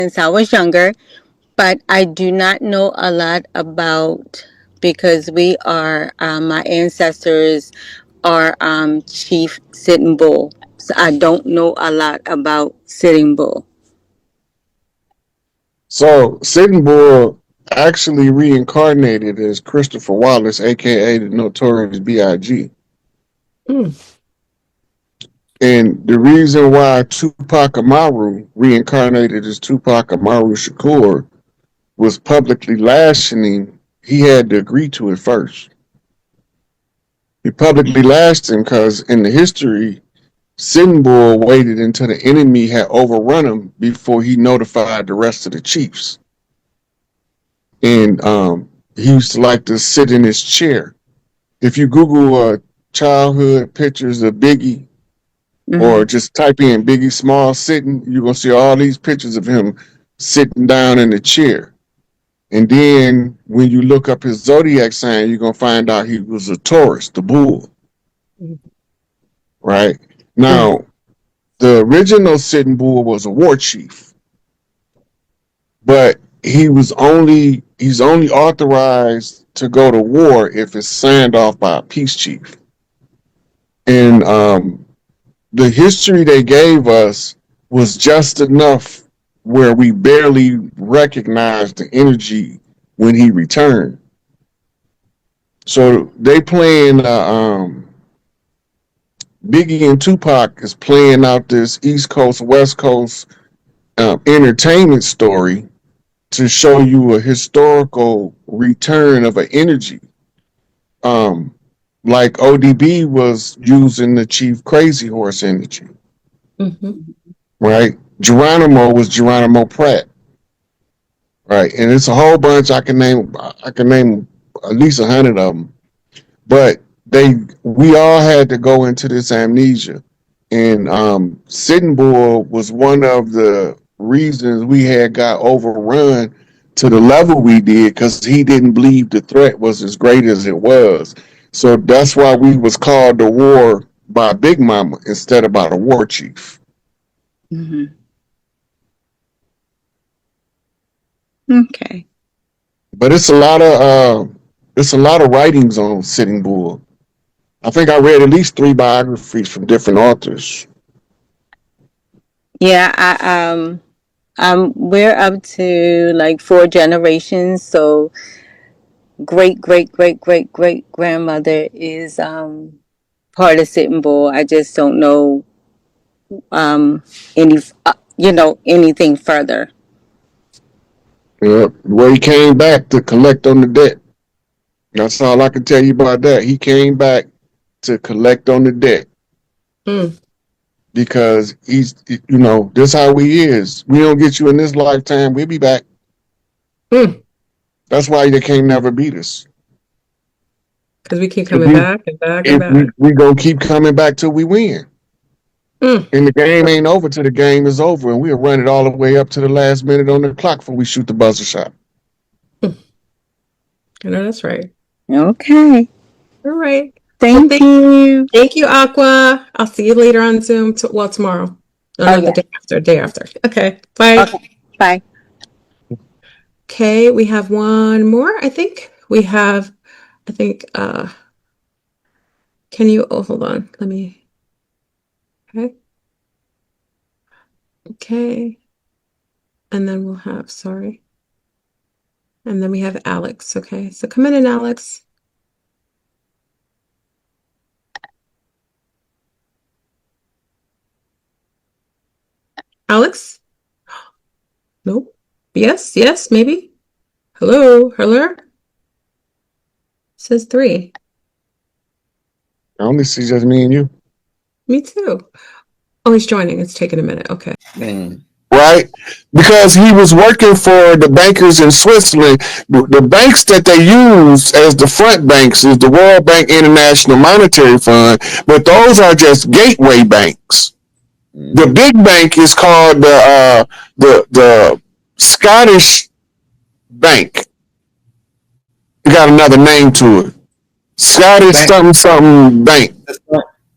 since I was younger, but I do not know a lot about because we are my ancestors are Chief Sitting Bull. So I don't know a lot about Sitting Bull. So Sitting Bull actually reincarnated as Christopher Wallace, aka the Notorious B.I.G. Mm. And the reason why Tupac Amaru reincarnated as Tupac Amaru Shakur was publicly lashing him, he had to agree to it first. He publicly lashed him because in the history, Sitting Bull waited until the enemy had overrun him before he notified the rest of the chiefs. And he used to like to sit in his chair. If you Google childhood pictures of Biggie, or Mm-hmm. just type in Biggie Small sitting, you're going to see all these pictures of him sitting down in the chair. And then when you look up his zodiac sign, you're going to find out he was a Taurus, the bull, right? Now, the original Sitting Bull was a war chief, but he's only authorized to go to war if it's signed off by a peace chief. And the history they gave us was just enough where we barely recognized the energy when he returned. So they playing Biggie and Tupac is playing out this East Coast West Coast entertainment story to show you a historical return of an energy. Um, like ODB was using the Chief Crazy Horse energy, right? Geronimo was Geronimo Pratt, right? And it's a whole bunch. I can name at least 100 of them. But we all had to go into this amnesia, and Sitting Bull was one of the reasons we had got overrun to the level we did because he didn't believe the threat was as great as it was. So that's why we was called the war by Big Mama instead of by the war chief. Mm-hmm. Okay. But it's a lot of writings on Sitting Bull. I think I read at least 3 biographies from different authors. Yeah, we're up to like 4 generations. So great great great great great grandmother is part of Sitting Bull. I just don't know any anything further. Yeah, where he came back to collect on the debt. That's all I can tell you about that. He came back to collect on the debt Mm. because this how he is. We don't get you in this lifetime, we'll be back. Mm. That's why they can't never beat us. Because we keep If coming we back and back and if back. we gonna keep coming back till we win. Mm. And the game ain't over till the game is over, and we'll run it all the way up to the last minute on the clock before we shoot the buzzer shot. I know that's right. Okay. All right. Thank you. Thank you, Aqua. I'll see you later on Zoom. Tomorrow. No, not the day after. Okay. Bye. Okay. Bye. Okay, we have one more. I think can you hold on. Let me okay. And then we'll have and then we have Alex. Okay, so come in, Alex. Alex? Nope. Yes, maybe. Hello. Says 3. I only see just me and you. Me too. Oh, he's joining. It's taking a minute. Okay. Right? Because he was working for the bankers in Switzerland. The banks that they use as the front banks is the World Bank International Monetary Fund, but those are just gateway banks. The big bank is called the Scottish Bank. It got another name to it. Scottish something bank.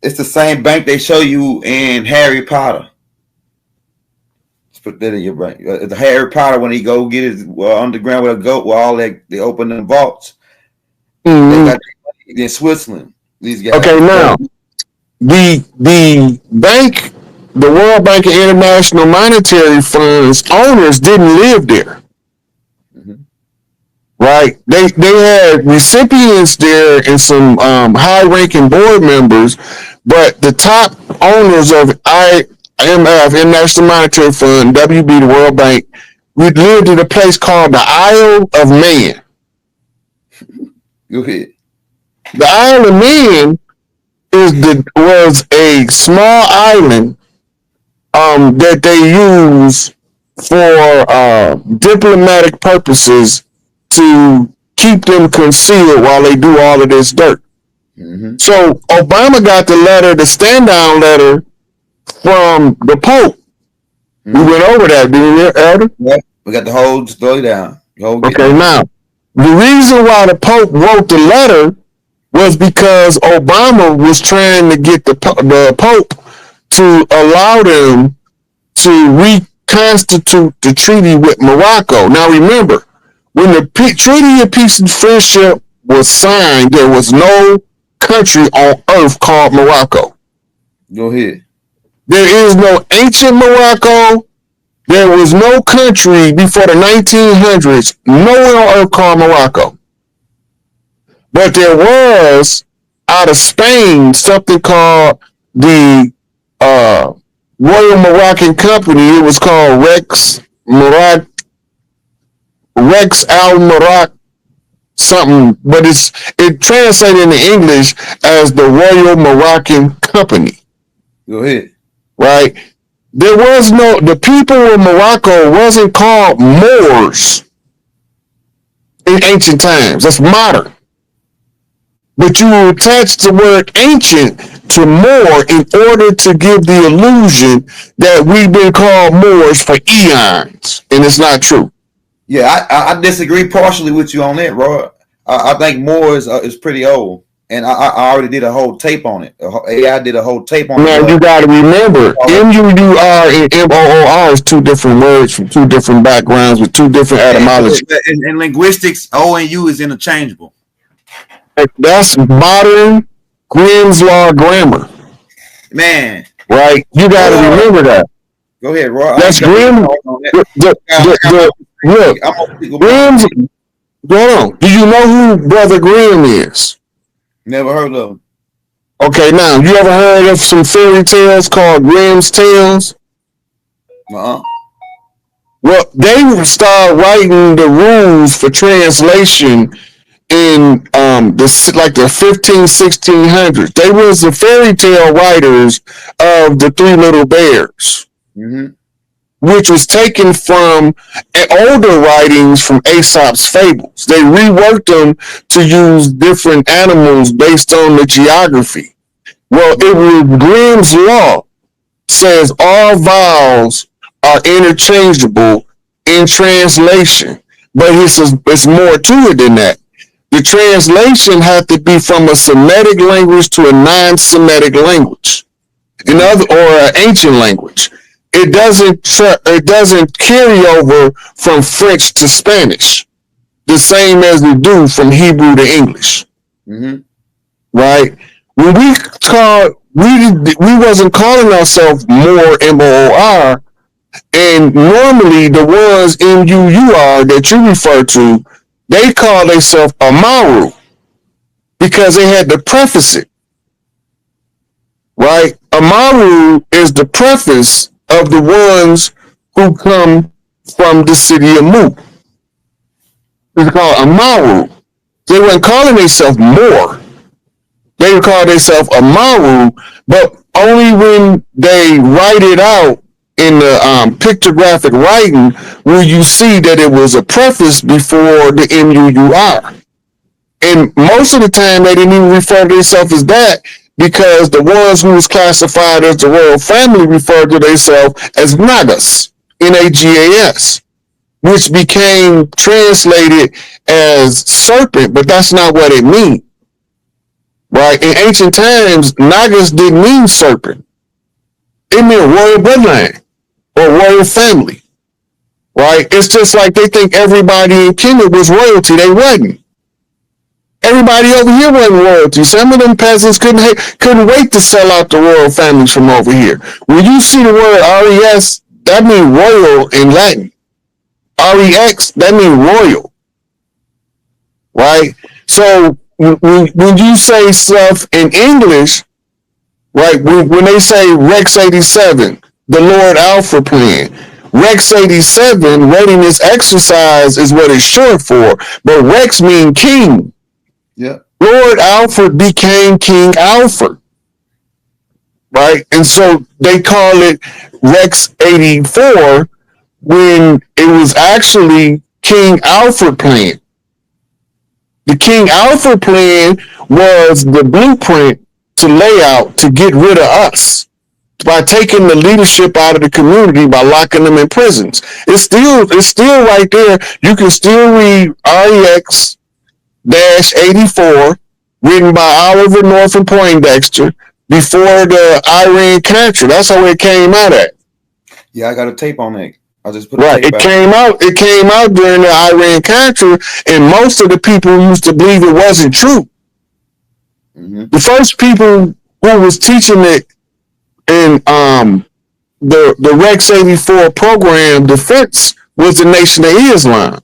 It's the same bank they show you in Harry Potter. put that in your brain. The Harry Potter when he go get his underground with a goat, where all that they open the vaults. They got in Switzerland. These guys. Okay, now the bank, the World Bank and International Monetary Fund's owners didn't live there. Right? They had recipients there and some high-ranking board members, but the top owners of IMF, International Monetary Fund, WB, the World Bank, we lived in a place called the Isle of Man. Go ahead. The Isle of Man was a small island that they use for diplomatic purposes to keep them concealed while they do all of this dirt. So Obama got the letter, the stand-down letter from the Pope. We went over that, didn't we, Elder? Yeah, we got the whole story down. Okay, now, the reason why the Pope wrote the letter was because Obama was trying to get the Pope to allow them to reconstitute the treaty with Morocco. Now, remember, when the Treaty of Peace and Friendship was signed, there was no country on earth called Morocco. Go ahead. There is no ancient Morocco. There was no country before the 1900s, nowhere on earth called Morocco. But there was, out of Spain, something called the Royal Moroccan Company. It was called Rex Al Maroc something, but it translated into English as the Royal Moroccan Company. Go ahead. Right? The people of Morocco wasn't called Moors in ancient times. That's modern. But you attach the word ancient to Moor in order to give the illusion that we've been called Moors for eons, and it's not true. Yeah, I disagree partially with you on that, Roy. I think Moor is pretty old, and I already did a whole tape on it. AI did a whole tape on it. Now, you got to remember, MUUR and MOOR is two different words from two different backgrounds with two different etymologies. In linguistics, O and U is interchangeable. That's modern Grimm's Law grammar. Man. Right? You got to remember that. Go ahead, Roy. That's Grimm. Look, Grimm's. Hold on. Do you know who Brother Grimm is? Never heard of him. Okay, now, you ever heard of some fairy tales called Grimm's Tales? Uh-huh. Well, they would start writing the rules for translation in the 1600s. They was the fairy tale writers of the Three Little Bears, which was taken from older writings from Aesop's fables. They reworked them to use different animals based on the geography. Well, it was Grimm's Law says all vowels are interchangeable in translation, but it's more to it than that. The translation had to be from a Semitic language to a non-Semitic language, or an ancient language. It doesn't carry over from French to Spanish, the same as we do from Hebrew to English. Right? When we wasn't calling ourselves Moor, MOOR, and normally the ones MUUR that you refer to, they call themselves Amaru because they had to preface it. Right? Amaru is the preface of the ones who come from the city of Moor. It's called Amaru. They weren't calling themselves Moor. They would call themselves Amaru, but only when they write it out in the pictographic writing will you see that it was a preface before the MUUR. And most of the time they didn't even refer to themselves as that because the ones who was classified as the royal family referred to themselves as Nagas, Nagas, which became translated as serpent, but that's not what it means. Right? In ancient times, Nagas didn't mean serpent. It meant royal bloodline. or royal family, right? It's just like they think everybody in Kenya was royalty. They wasn't. Everybody over here wasn't royalty. Some of them peasants couldn't wait to sell out the royal families from over here. When you see the word RES, that means royal in Latin. REX, that means royal, right? So when you say stuff in English, right, when they say Rex 87, the Lord Alpha plan, Rex 87, readiness exercise is what it's short for, but Rex means king. Yeah. Lord Alfred became King Alfred, right? And so they call it Rex 84 when it was actually King Alfred plan. The King Alfred plan was the blueprint to lay out to get rid of us by taking the leadership out of the community by locking them in prisons. It's still right there. You can still read REX 84, written by Oliver North and Poindexter, before the Iran Contra. That's how it came out at. Yeah, I got a tape on that. I just put right. It came out during the Iran Contra, and most of the people used to believe it wasn't true. Mm-hmm. The first people who was teaching it in the Rex 84 program defense was the Nation of Islam.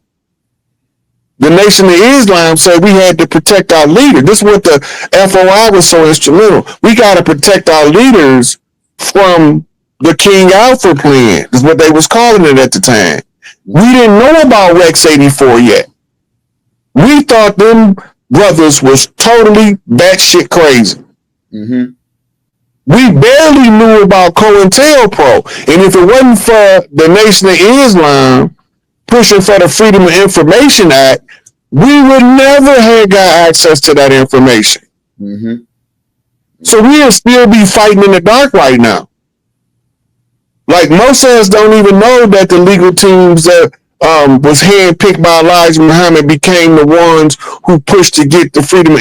The Nation of Islam said we had to protect our leaders. This is what the FOI was so instrumental. We got to protect our leaders from the King Alfred plan, is what they was calling it at the time. We didn't know about Rex 84 yet. We thought them brothers was totally batshit crazy. Mm-hmm. We barely knew about COINTELPRO. And if it wasn't for the Nation of Islam pushing for the Freedom of Information Act, we would never have got access to that information. Mm-hmm. So we'll still be fighting in the dark right now. Like, most of us don't even know that the legal teams that was handpicked by Elijah Muhammad became the ones who pushed to get the Freedom of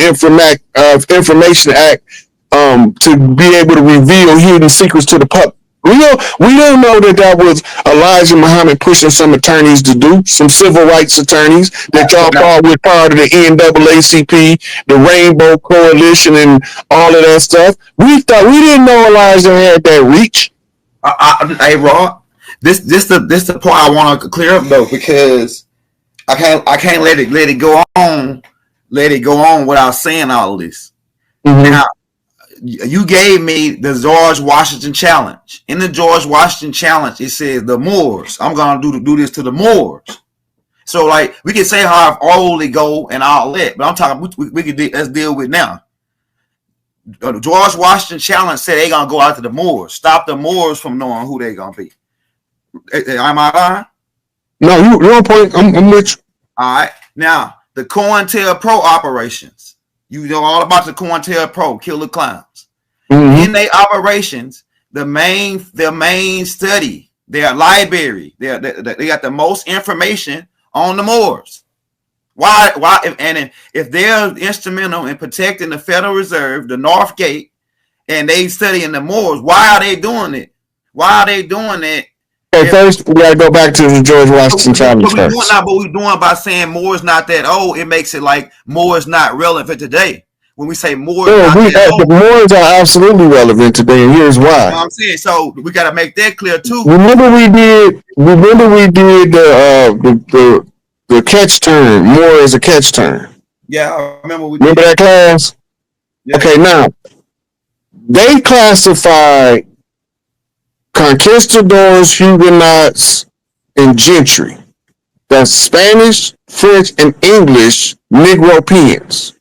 Information Act to be able to reveal hidden secrets to the public. We don't know that was Elijah Muhammad pushing some attorneys to do, some civil rights attorneys that y'all thought were part of the NAACP, the Rainbow Coalition, and all of that stuff. We didn't know Elijah had that reach. Hey, Rod, this the point I want to clear up though, because I can't let it go on without saying all of this. Mm-hmm. Now, you gave me the George Washington challenge. In the George Washington challenge, it says the Moors. I'm gonna do this to the Moors. So, like, we can say how old they go and all that, but I'm talking. We can let's deal with now. The George Washington challenge said they're gonna go out to the Moors, stop the Moors from knowing who they're gonna be. Am I lying? No, you're on point. I'm with you. All right. Now, the COINTELPRO operations. You know all about the COINTELPRO, Killer Clowns. Mm-hmm. In their operations, their main study, their library, they got the most information on the Moors. Why? And if they're instrumental in protecting the Federal Reserve, the North Gate, and they studying the Moors, why are they doing it? Why are they doing it? Okay, first we gotta go back to the George Washington challenge. But we're doing by saying Moor's not that old. It makes it like Moor's not relevant today. When we say Moor's the Moors are absolutely relevant today, and here's why. You know what I'm saying, so we got to make that clear too. Remember we did the catch term. Moor is a catch term. Yeah, I remember remember that class. Yeah. Okay, now they classified conquistadors, Huguenots, and gentry. That's Spanish, French, and English Negropeans.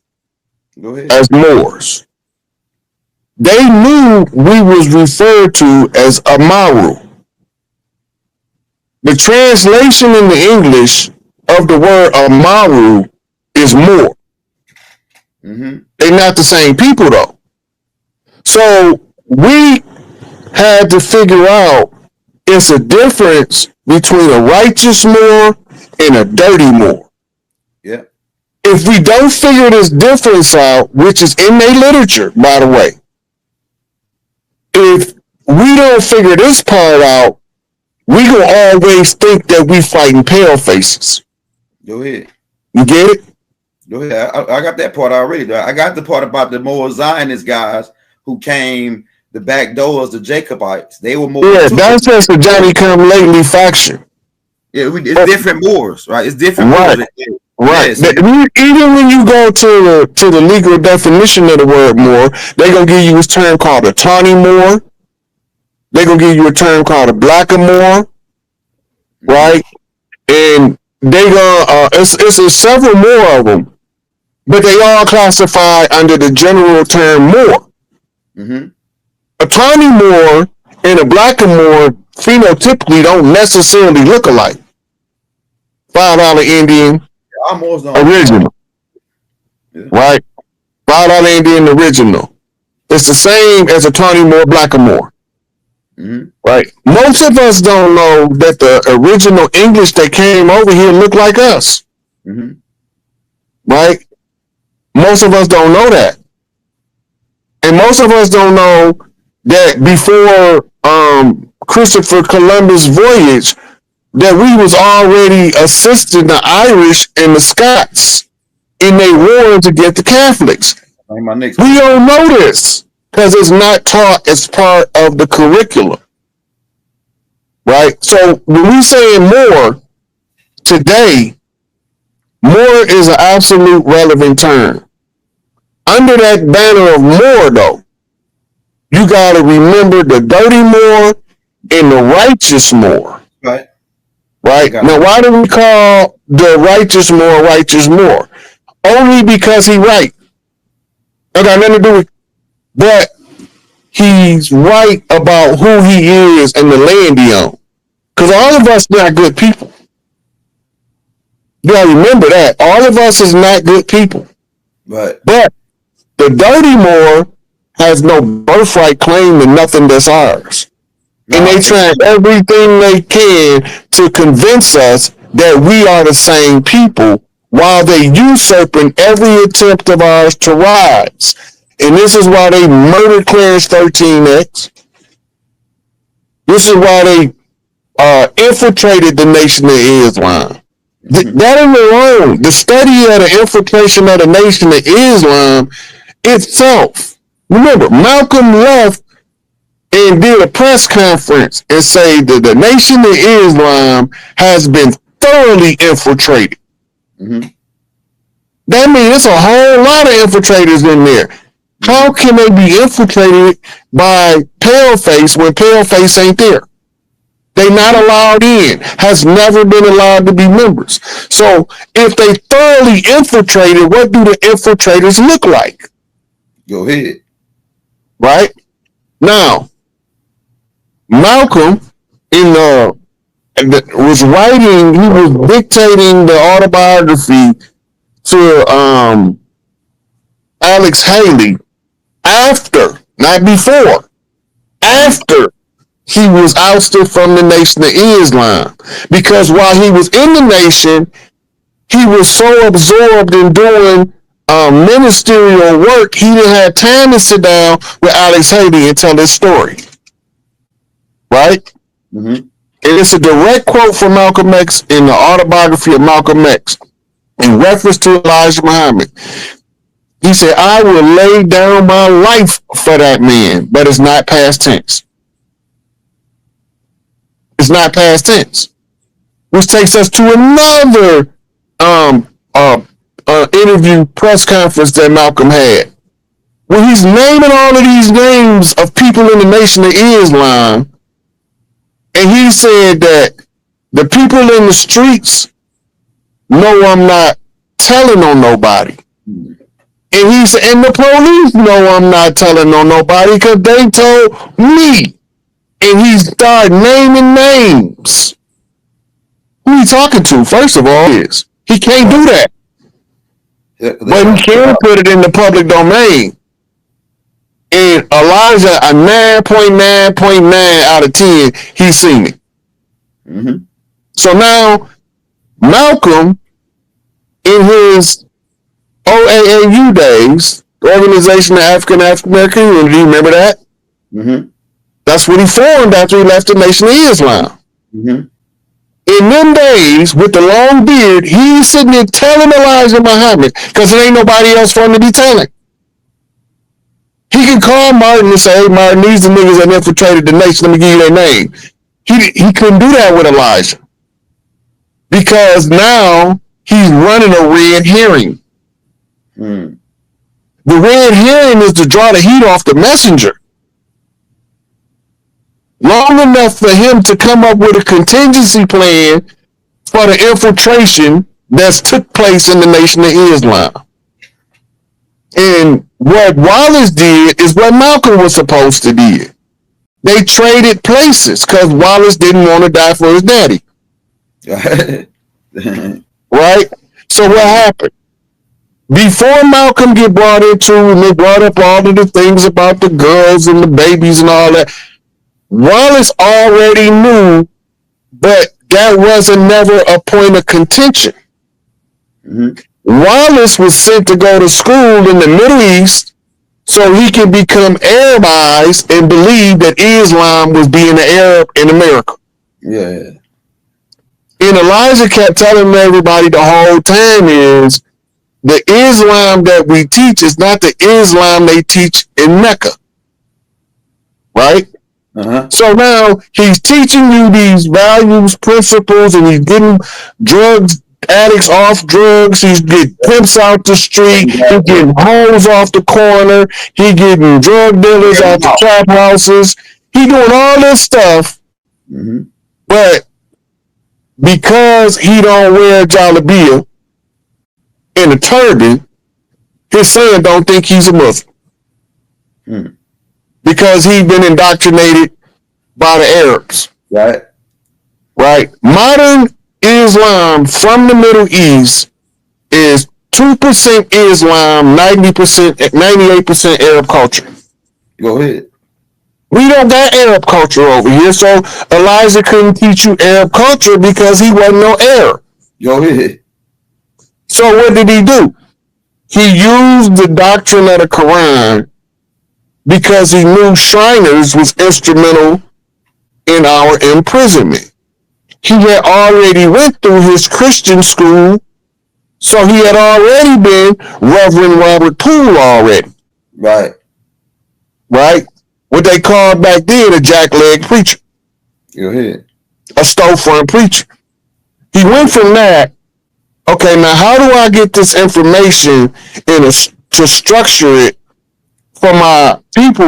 Go ahead. As Moors. They knew we was referred to as Amaru. The translation in the English of the word Amaru is Moor. Mm-hmm. They're not the same people though. So we had to figure out it's a difference between a righteous Moor and a dirty Moor. Yeah. If we don't figure this difference out, which is in their literature, by the way, if we don't figure this part out, we gonna always think that we fighting pale faces. Go ahead. You get it? Go ahead. I got that part already. I got the part about the Moor Zionist guys who came the back doors, the Jacobites. They were more. Yeah, that's just the Johnny Come Lately faction. Yeah, it's different Moors, right? It's different Moors. Right. Yeah, even when you go to the legal definition of the word Moor, they're gonna give you a term called a tawny Moor. They're gonna give you a term called a blackamoor, right? And they gonna it's several more of them, but they all classify under the general term Moor. Mm-hmm. A tawny Moor and a blackamoor phenotypically don't necessarily look alike. $5 Indian. Original, right? $5 Indian original. It's the same as a tawny Moor, blackamoor, right? Most of us don't know that the original English that came over here looked like us, right? Most of us don't know that, and most of us don't know that before Christopher Columbus' voyage, that we was already assisting the Irish and the Scots in their wars against the Catholics. We don't know this because it's not taught as part of the curriculum, right? So when we say Moor today, Moor is an absolute relevant term. Under that banner of Moor, though, you got to remember the dirty Moor and the righteous Moor. Right? Now, why do we call the righteous Moor? Only because he right. It got nothing to do with, but he's right about who he is and the land he owns. Because all of us not good people. You gotta remember that. All of us is not good people. Right. But the dirty Moor has no birthright claim to nothing that's ours. And they try everything they can to convince us that we are the same people while they usurping every attempt of ours to rise. And this is why they murdered Clarence 13X. This is why they infiltrated the Nation of Islam. That alone, the study of the infiltration of the Nation of Islam itself. Remember, Malcolm left and did a press conference and say that the Nation of Islam has been thoroughly infiltrated. That means it's a whole lot of infiltrators in there. How can they be infiltrated by Paleface when Paleface ain't there? They not allowed in, has never been allowed to be members. So if they thoroughly infiltrated, what do the infiltrators look like? Go ahead. Right? Now, Malcolm was writing, he was dictating the autobiography to Alex Haley after, not before, after he was ousted from the Nation of Islam. Because while he was in the nation, he was so absorbed in doing ministerial work, he didn't have time to sit down with Alex Haley and tell his story. Right? And it's a direct quote from Malcolm X in the autobiography of Malcolm X in reference to Elijah Muhammad. He said, I will lay down my life for that man, but it's not past tense. It's not past tense. Which takes us to another interview press conference that Malcolm had, where he's naming all of these names of people in the Nation of Islam. And he said that the people in the streets know I'm not telling on nobody. And he said, and the police know I'm not telling on nobody because they told me. And he started naming names. Who he talking to, first of all, is he can't do that. But he can put it in the public domain. And Elijah, a 9.9.9 out of 10, he's seen it. So now, Malcolm, in his OAAU days, the Organization of African American Unity, remember that? That's what he formed after he left the Nation of Islam. Mm-hmm. In them days, with the long beard, he's sitting there telling Elijah Muhammad because there ain't nobody else for him to be telling. He can call Martin and say, hey, Martin, these the niggas that infiltrated the nation. Let me give you their name. He couldn't do that with Elijah because now he's running a red herring. Mm. The red herring is to draw the heat off the messenger. Long enough for him to come up with a contingency plan for the infiltration that's took place in the Nation of Islam. And what Wallace did is what Malcolm was supposed to do. They traded places because Wallace didn't want to die for his daddy. Right? So what happened? Before Malcolm get brought into and they brought up all of the things about the girls and the babies and all that, Wallace already knew, but that wasn't never a point of contention. Mm-hmm. Wallace was sent to go to school in the Middle East so he could become Arabized and believe that Islam was being an Arab in America. Yeah. And Elijah kept telling everybody the whole time is the Islam that we teach is not the Islam they teach in Mecca. Right? Uh-huh. So now he's teaching you these values, principles, and he's getting drugs addicts off drugs. He's getting pimps out the street. He's getting hoes off the corner. He getting drug dealers out the trap houses. He doing all this stuff, mm-hmm. but because he don't wear jalabia and a turban, his son don't think he's a Muslim. Mm. Because he's been indoctrinated by the Arabs. Right. Right? Modern Islam from the Middle East is 2% Islam, 98% Arab culture. Go ahead. We don't got Arab culture over here, so Elijah couldn't teach you Arab culture because he wasn't no Arab. Go ahead. So what did he do? He used the doctrine of the Quran because he knew Shriners was instrumental in our imprisonment. He had already went through his Christian school, so he had already been Reverend Robert Poole already. Right. Right? What they called back then a jackleg preacher. Go ahead. A storefront preacher. He went from that, okay, now how do I get this information to structure it for my people